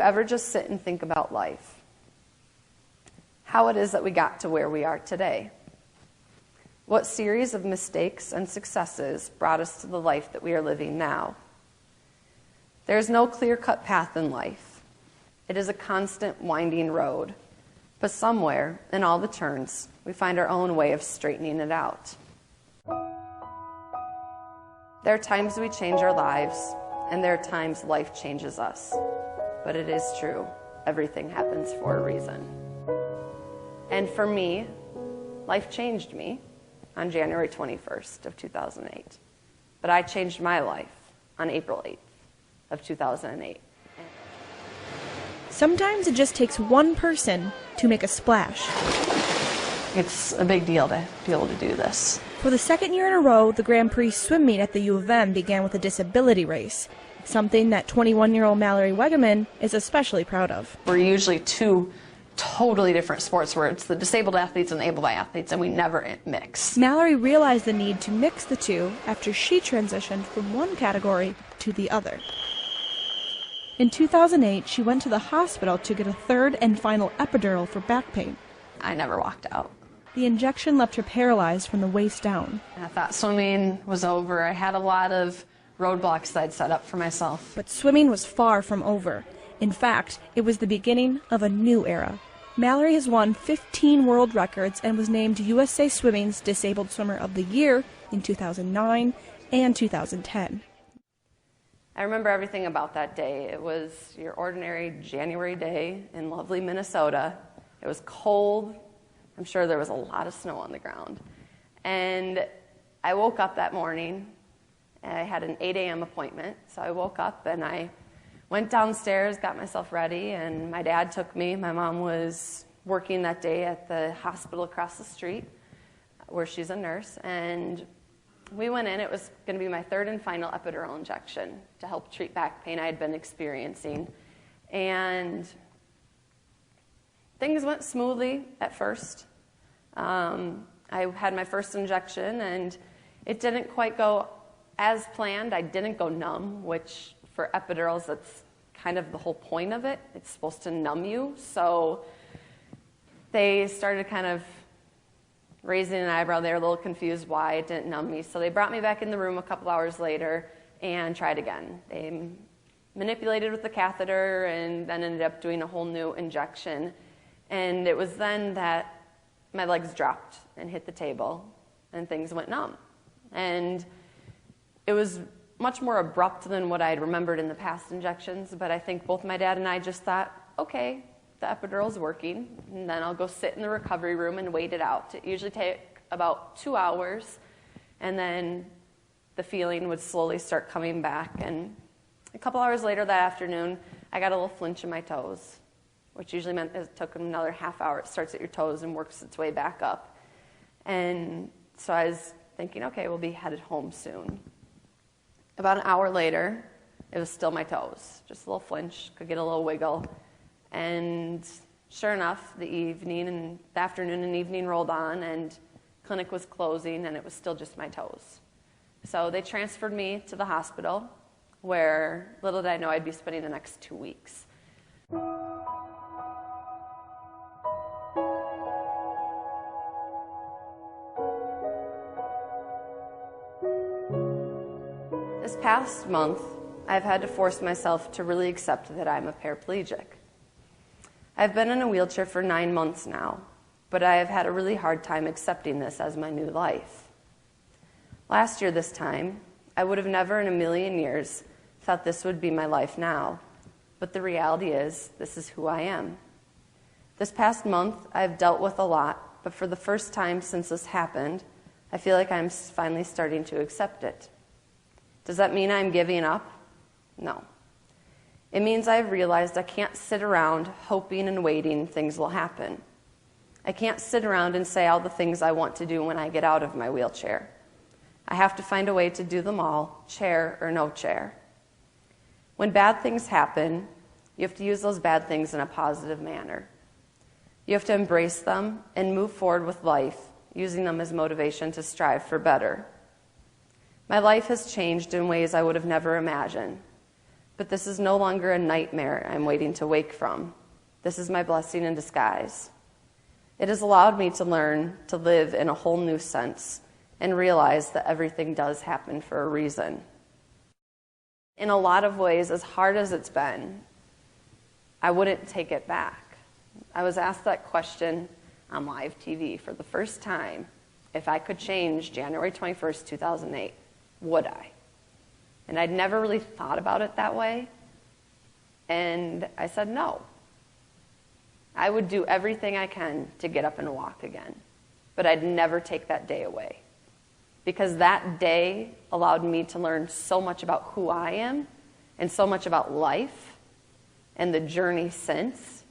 ever just sit and think about life? How it is that we got to where we are today? What series of mistakes and successes brought us to the life that we are living now? There is no clear-cut path in life. It is a constant winding road. But somewhere, in all the turns, we find our own way of straightening it out. There are times we change our lives, and there are times life changes us. But it is true, everything happens for a reason. And for me, life changed me on January 21st of 2008. But I changed my life on April 8th of 2008. Sometimes it just takes one person to make a splash. It's a big deal to be able to do this. For the second year in a row, the Grand Prix swim meet at the U of M began with a disability race, something that 21-year-old Mallory Weggemann is especially proud of. We're usually two totally different sports where it's the disabled athletes and the able-bodied athletes, and we never mix. Mallory realized the need to mix the two after she transitioned from one category to the other. In 2008, she went to the hospital to get a third and final epidural for back pain. I never walked out. The injection left her paralyzed from the waist down. I thought swimming was over. I had a lot of roadblocks that I'd set up for myself. But swimming was far from over. In fact, it was the beginning of a new era. Mallory has won 15 world records and was named USA Swimming's Disabled Swimmer of the Year in 2009 and 2010. I remember everything about that day. It was your ordinary January day in lovely Minnesota. It was cold. I'm sure there was a lot of snow on the ground. And I woke up that morning, and I had an 8 a.m. appointment. So I woke up, and I went downstairs, got myself ready, and my dad took me. My mom was working that day at the hospital across the street, where she's a nurse, and we went in. It was going to be my third and final epidural injection to help treat back pain I had been experiencing. And things went smoothly at first. I had my first injection, and it didn't quite go as planned. I didn't go numb, which for epidurals, that's kind of the whole point of it. It's supposed to numb you. So they started kind of raising an eyebrow. They were a little confused why it didn't numb me. So they brought me back in the room a couple hours later and tried again. They manipulated with the catheter and then ended up doing a whole new injection. And it was then that my legs dropped and hit the table and things went numb. And it was much more abrupt than what I had remembered in the past injections, but I think both my dad and I just thought, okay, the epidural's working, and then I'll go sit in the recovery room and wait it out. It usually take about 2 hours, and then the feeling would slowly start coming back. And a couple hours later that afternoon, I got a little flinch in my toes, which usually meant it took another half hour. It starts at your toes and works its way back up. And so I was thinking, okay, we'll be headed home soon. About an hour later, it was still my toes, just a little flinch, could get a little wiggle. And sure enough, the afternoon and evening rolled on, and clinic was closing, and it was still just my toes. So they transferred me to the hospital, where little did I know I'd be spending the next 2 weeks. This past month, I've had to force myself to really accept that I'm a paraplegic. I've been in a wheelchair for 9 months now, but I have had a really hard time accepting this as my new life. Last year this time, I would have never in a million years thought this would be my life now, but the reality is this is who I am. This past month, I've dealt with a lot, but for the first time since this happened, I feel like I'm finally starting to accept it. Does that mean I'm giving up? No. It means I've realized I can't sit around hoping and waiting things will happen. I can't sit around and say all the things I want to do when I get out of my wheelchair. I have to find a way to do them all, chair or no chair. When bad things happen, you have to use those bad things in a positive manner. You have to embrace them and move forward with life, using them as motivation to strive for better. My life has changed in ways I would have never imagined. But this is no longer a nightmare I'm waiting to wake from. This is my blessing in disguise. It has allowed me to learn to live in a whole new sense and realize that everything does happen for a reason. In a lot of ways, as hard as it's been, I wouldn't take it back. I was asked that question on live TV for the first time. If I could change January 21st, 2008, would I? And I'd never really thought about it that way. And I said no. I would do everything I can to get up and walk again. But I'd never take that day away. Because that day allowed me to learn so much about who I am and so much about life and the journey since,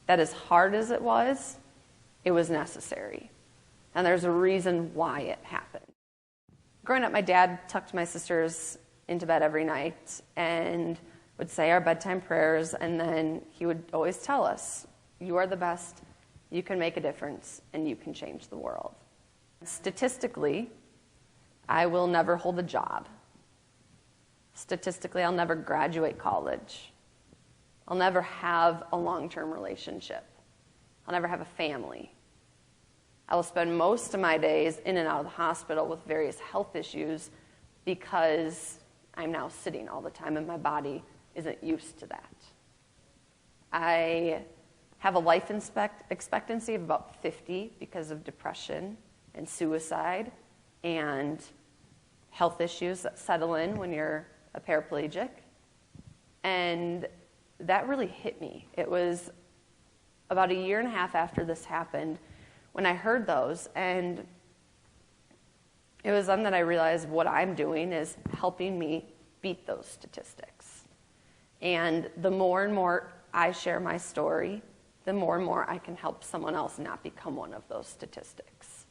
that as hard as it was necessary. And there's a reason why it happened. Growing up, my dad tucked my sisters into bed every night and would say our bedtime prayers, and then he would always tell us, you are the best, you can make a difference, and you can change the world. Statistically, I will never hold a job. Statistically, I'll never graduate college. I'll never have a long-term relationship. I'll never have a family. I will spend most of my days in and out of the hospital with various health issues because I'm now sitting all the time and my body isn't used to that. I have a life expectancy of about 50 because of depression and suicide and health issues that settle in when you're a paraplegic. And that really hit me. It was about a year and a half after this happened when I heard those, and it was then that I realized what I'm doing is helping me beat those statistics. And the more and more I share my story, the more and more I can help someone else not become one of those statistics.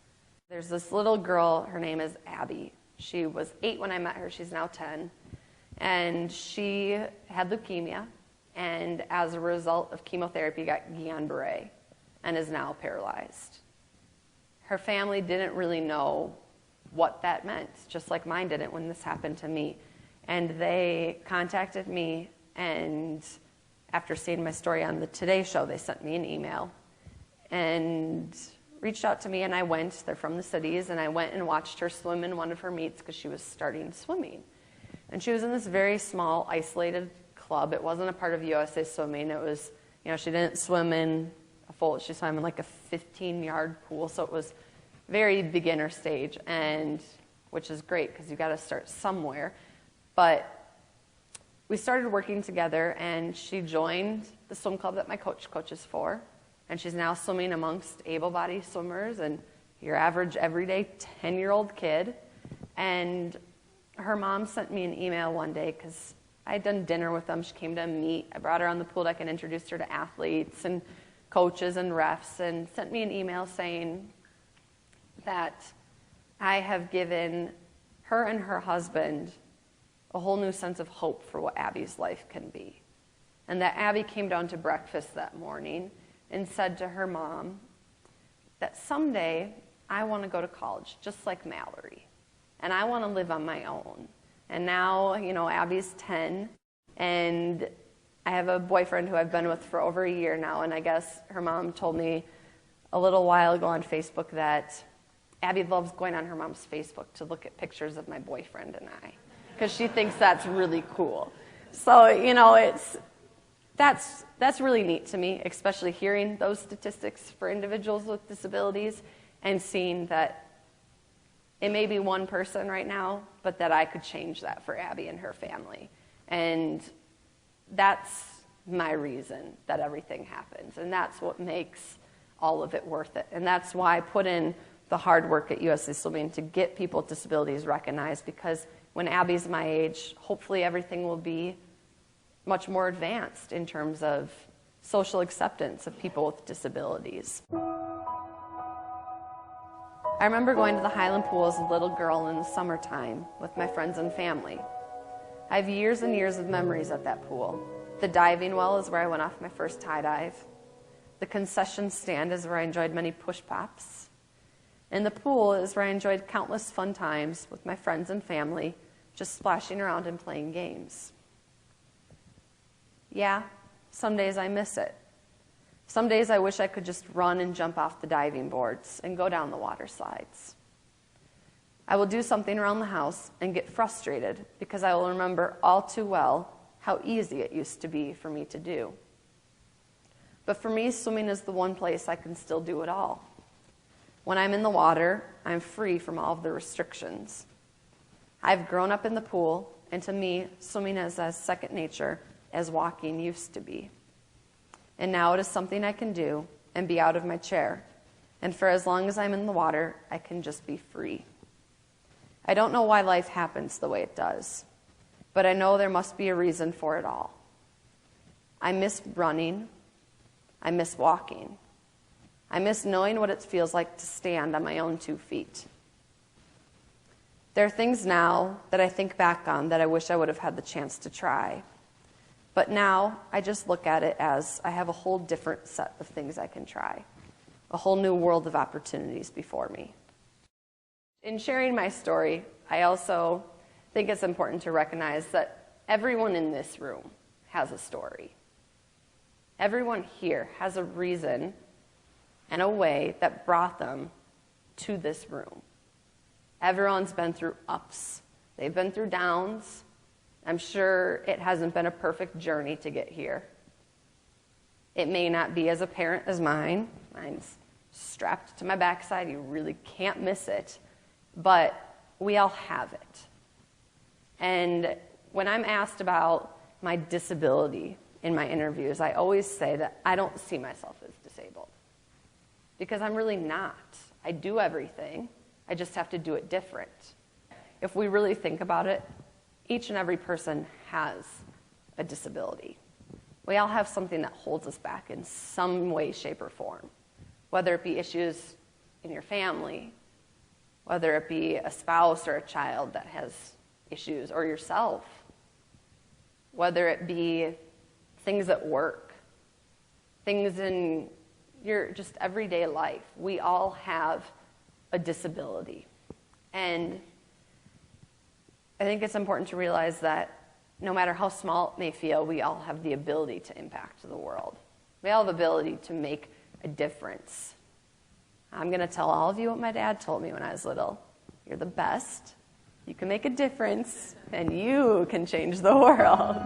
There's this little girl, her name is Abby. She was 8 when I met her, she's now 10. And she had leukemia, and as a result of chemotherapy got Guillain-Barré and is now paralyzed. Her family didn't really know what that meant, just like mine didn't when this happened to me. And they contacted me, and after seeing my story on the Today Show, they sent me an email and reached out to me, and I went. They're from the cities, and I went and watched her swim in one of her meets because she was starting swimming. And she was in this very small, isolated club. It wasn't a part of USA Swimming. It was, she didn't swim in a full, she swam in like a 15-yard pool, so it was very beginner stage, and which is great because you've got to start somewhere. But we started working together, and she joined the swim club that my coach coaches for, and she's now swimming amongst able-bodied swimmers and your average, everyday 10-year-old kid. And her mom sent me an email one day because I had done dinner with them. She came to meet. I brought her on the pool deck and introduced her to athletes and coaches and refs, and sent me an email saying that I have given her and her husband a whole new sense of hope for what Abby's life can be. And that Abby came down to breakfast that morning and said to her mom that someday I want to go to college just like Mallory, and I want to live on my own. And now, Abby's 10, and I have a boyfriend who I've been with for over a year now, and I guess her mom told me a little while ago on Facebook that Abby loves going on her mom's Facebook to look at pictures of my boyfriend and I, because she thinks that's really cool. So, that's really neat to me, especially hearing those statistics for individuals with disabilities and seeing that it may be one person right now, but that I could change that for Abby and her family. And that's my reason that everything happens, and that's what makes all of it worth it. And that's why I put in the hard work at USA Swimming to get people with disabilities recognized, because when Abby's my age, hopefully everything will be much more advanced in terms of social acceptance of people with disabilities. I remember going to the Highland Pool as a little girl in the summertime with my friends and family. I have years and years of memories at that pool. The diving well is where I went off my first high dive. The concession stand is where I enjoyed many push pops. And the pool is where I enjoyed countless fun times with my friends and family, just splashing around and playing games. Yeah, some days I miss it. Some days I wish I could just run and jump off the diving boards and go down the water slides. I will do something around the house and get frustrated because I will remember all too well how easy it used to be for me to do. But for me, swimming is the one place I can still do it all. When I'm in the water, I'm free from all of the restrictions. I've grown up in the pool, and to me, swimming is as second nature as walking used to be. And now it is something I can do and be out of my chair. And for as long as I'm in the water, I can just be free. I don't know why life happens the way it does, but I know there must be a reason for it all. I miss running. I miss walking. I miss knowing what it feels like to stand on my own 2 feet. There are things now that I think back on that I wish I would have had the chance to try. But now I just look at it as I have a whole different set of things I can try, a whole new world of opportunities before me. In sharing my story, I also think it's important to recognize that everyone in this room has a story. Everyone here has a reason and a way that brought them to this room. Everyone's been through ups. They've been through downs. I'm sure it hasn't been a perfect journey to get here. It may not be as apparent as mine. Mine's strapped to my backside. You really can't miss it. But we all have it. And when I'm asked about my disability in my interviews, I always say that I don't see myself as disabled. Because I'm really not. I do everything. I just have to do it different. If we really think about it, each and every person has a disability. We all have something that holds us back in some way, shape, or form. Whether it be issues in your family, whether it be a spouse or a child that has issues, or yourself. Whether it be things at work, things in your just everyday life. We all have a disability. And I think it's important to realize that no matter how small it may feel, we all have the ability to impact the world. We all have the ability to make a difference. I'm going to tell all of you what my dad told me when I was little. You're the best. You can make a difference, and you can change the world.